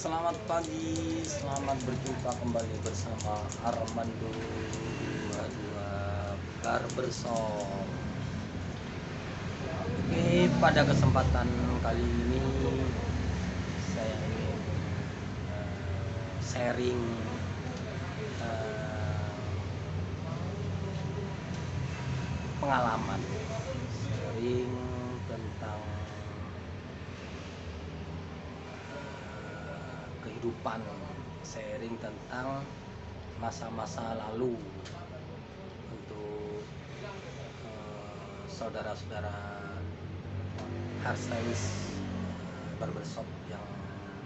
Selamat pagi, selamat berjumpa kembali bersama Armando 22 Barbershop. Oke, pada kesempatan kali ini saya ingin sharing pengalaman, sharing tentang kehidupan, sharing tentang masa-masa lalu untuk saudara-saudara hairstylist barbershop yang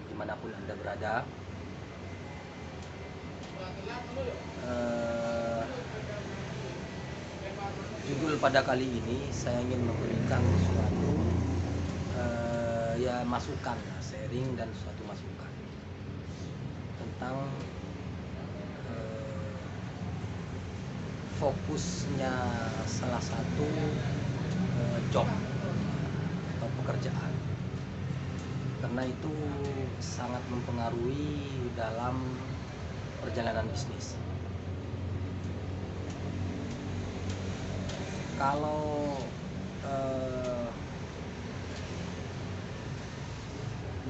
dimanapun Anda berada. Judul pada kali ini saya ingin memberikan suatu masukan, sharing dan suatu masukan tentang fokusnya salah satu job atau pekerjaan, karena itu sangat mempengaruhi dalam perjalanan bisnis. Kalau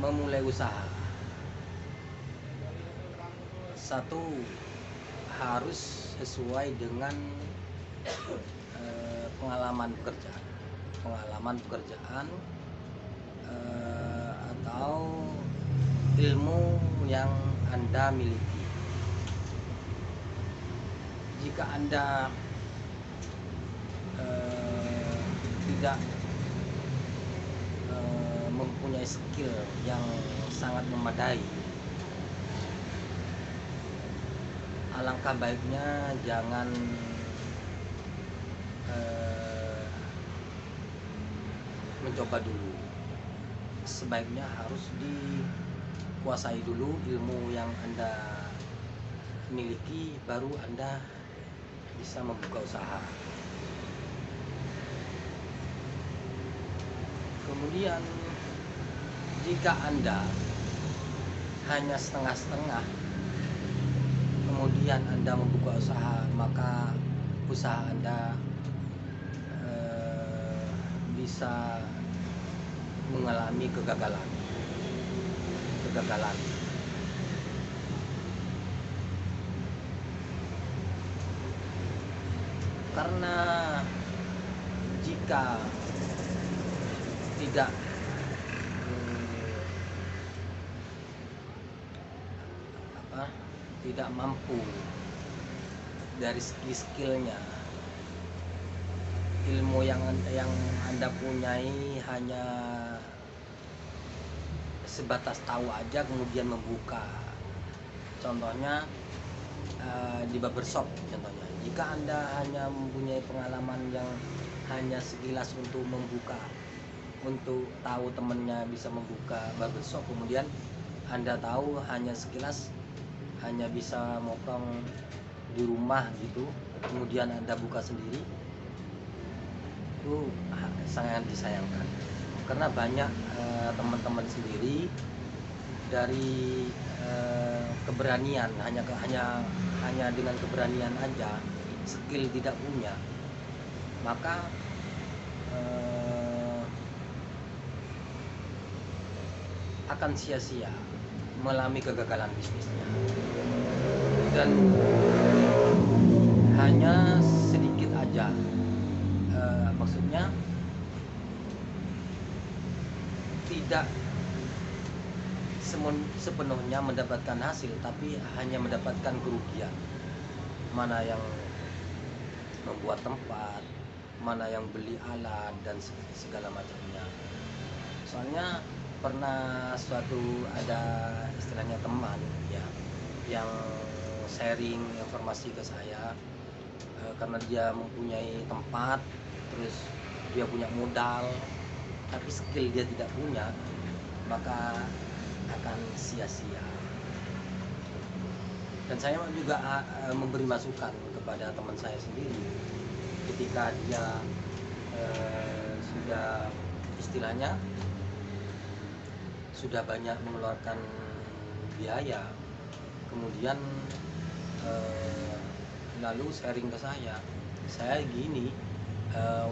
memulai usaha, satu harus sesuai dengan pengalaman pekerjaan atau ilmu yang Anda miliki. Jika Anda tidak mempunyai skill yang sangat memadai, alangkah baiknya jangan mencoba dulu. Sebaiknya harus dikuasai dulu ilmu yang Anda miliki, baru Anda bisa membuka usaha. Kemudian jika Anda hanya setengah-setengah kemudian Anda membuka usaha, maka usaha Anda bisa mengalami kegagalan. Karena jika tidak mampu dari segi skillnya, ilmu yang Anda punyai hanya sebatas tahu aja kemudian membuka. Contohnya di barbershop contohnya, jika Anda hanya mempunyai pengalaman yang hanya sekilas untuk membuka, untuk tahu temennya bisa membuka barbershop, kemudian Anda tahu hanya sekilas, hanya bisa motong di rumah gitu, kemudian Anda buka sendiri, itu sangat disayangkan. Karena banyak teman-teman sendiri dari keberanian, hanya dengan keberanian aja, skill tidak punya, maka akan sia-sia mengalami kegagalan bisnisnya. Dan hanya sedikit aja, maksudnya tidak sepenuhnya mendapatkan hasil, tapi hanya mendapatkan kerugian. Mana yang membuat tempat, mana yang beli alat dan segala macamnya. Soalnya pernah ada istilahnya teman ya yang sharing informasi ke saya, karena dia mempunyai tempat, terus dia punya modal, tapi skill dia tidak punya, maka akan sia-sia. Dan saya juga memberi masukan kepada teman saya sendiri, ketika dia sudah istilahnya sudah banyak mengeluarkan biaya. Kemudian lalu sharing ke saya gini,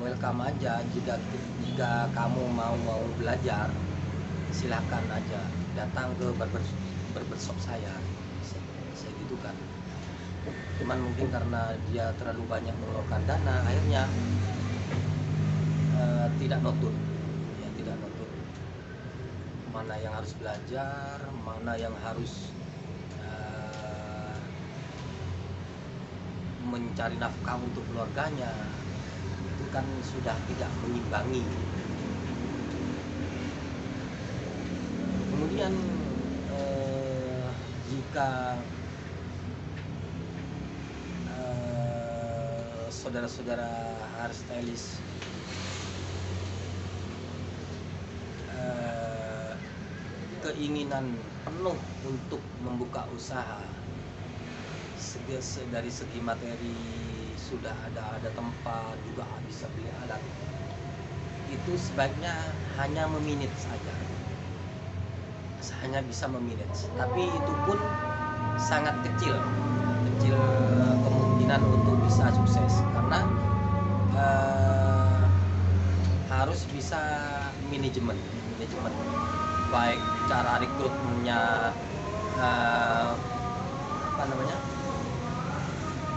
welcome aja, jika kamu mau belajar silahkan aja datang ke barbershop saya gitu kan. Cuman mungkin karena dia terlalu banyak mengeluarkan dana, akhirnya tidak notur mana yang harus belajar, mana yang harus mencari nafkah untuk keluarganya. Itu kan sudah tidak mengimbangi. Kemudian jika saudara-saudara hairstylist keinginan penuh untuk membuka usaha, dari segi materi sudah ada tempat, juga bisa beli alat, itu sebaiknya hanya memanage saja, hanya bisa memanage, tapi itu pun sangat kecil kemungkinan untuk bisa sukses, karena harus bisa manajemen, baik cara rekrutmennya,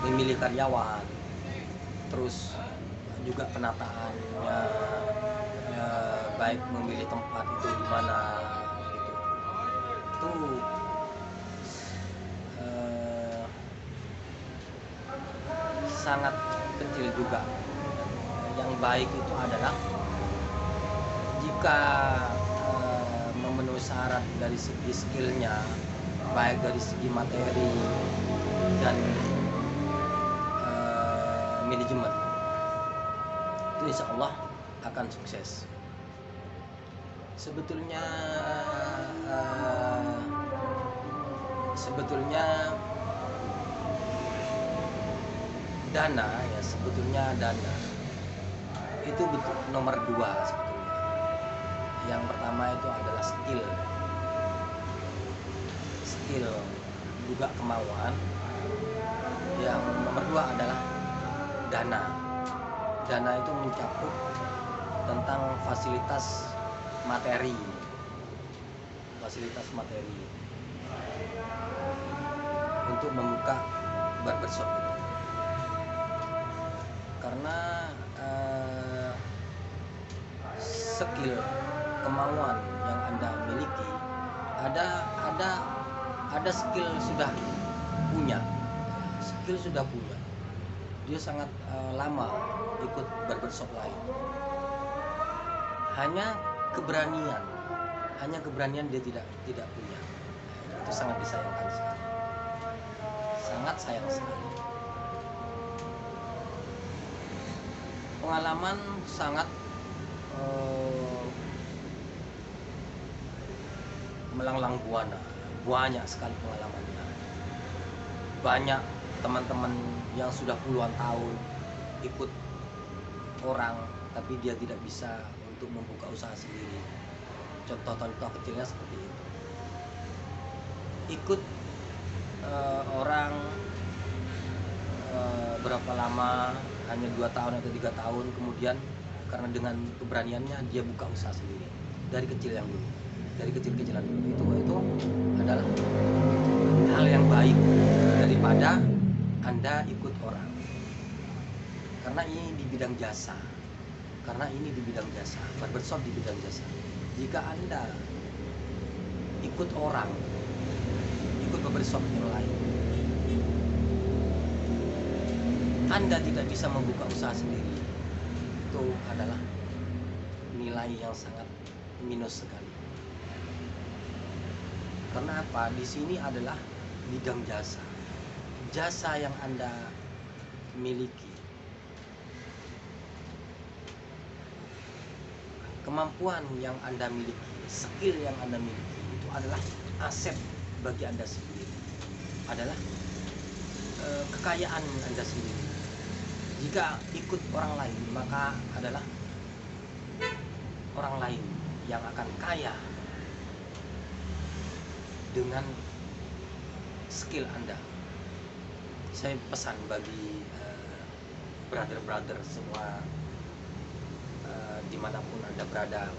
memilih karyawan, terus juga penataannya, baik memilih tempat itu di mana gitu. Itu sangat kecil juga. Yang baik itu adalah jika memenuhi syarat dari segi skillnya, baik dari segi materi dan manajemen, itu insya Allah akan sukses. Sebetulnya dana itu betul nomor 2 sebetulnya. Yang pertama itu adalah skill juga kemauan. Yang nomor 2 adalah dana itu mencakup tentang fasilitas materi untuk membuka barbershop itu. Karena skill kemauan yang Anda miliki, ada skill sudah punya, dia sangat lama ikut barbershop lain, hanya keberanian dia tidak punya. Itu sangat disayangkan sekali, sangat sayang sekali. Pengalaman sangat melanglang buana, banyak sekali pengalamannya. Banyak teman-teman yang sudah puluhan tahun ikut orang, tapi dia tidak bisa untuk membuka usaha sendiri. Contoh kecilnya seperti itu. Ikut orang berapa lama, hanya 2 tahun atau 3 tahun, kemudian karena dengan keberaniannya dia buka usaha sendiri dari kecilan dulu. Itu adalah hal yang baik daripada Anda ikut orang. Karena ini di bidang jasa. Barbershop di bidang jasa. Jika Anda ikut orang, ikut barbershop yang lain, Anda tidak bisa membuka usaha sendiri, itu adalah nilai yang sangat minus sekali. Karena apa? Di sini adalah bidang jasa yang Anda miliki, kemampuan yang Anda miliki, skill yang Anda miliki, itu adalah aset bagi Anda sendiri, adalah kekayaan Anda sendiri. Jika ikut orang lain, maka adalah orang lain yang akan kaya dengan skill Anda. Saya pesan bagi brother-brother semua, dimanapun Anda berada,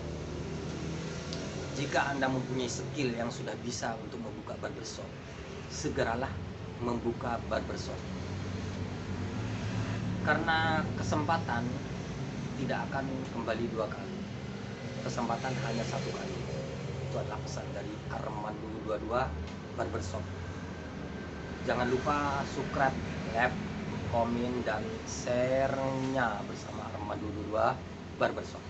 jika Anda mempunyai skill yang sudah bisa untuk membuka barbershop, segeralah membuka barbershop. Karena kesempatan tidak akan kembali dua kali. Kesempatan hanya satu kali. Itu adalah pesan dari Armando 22 Barbershop. Jangan lupa subscribe, like, komen, dan share-nya bersama Armando 22 Barbershop.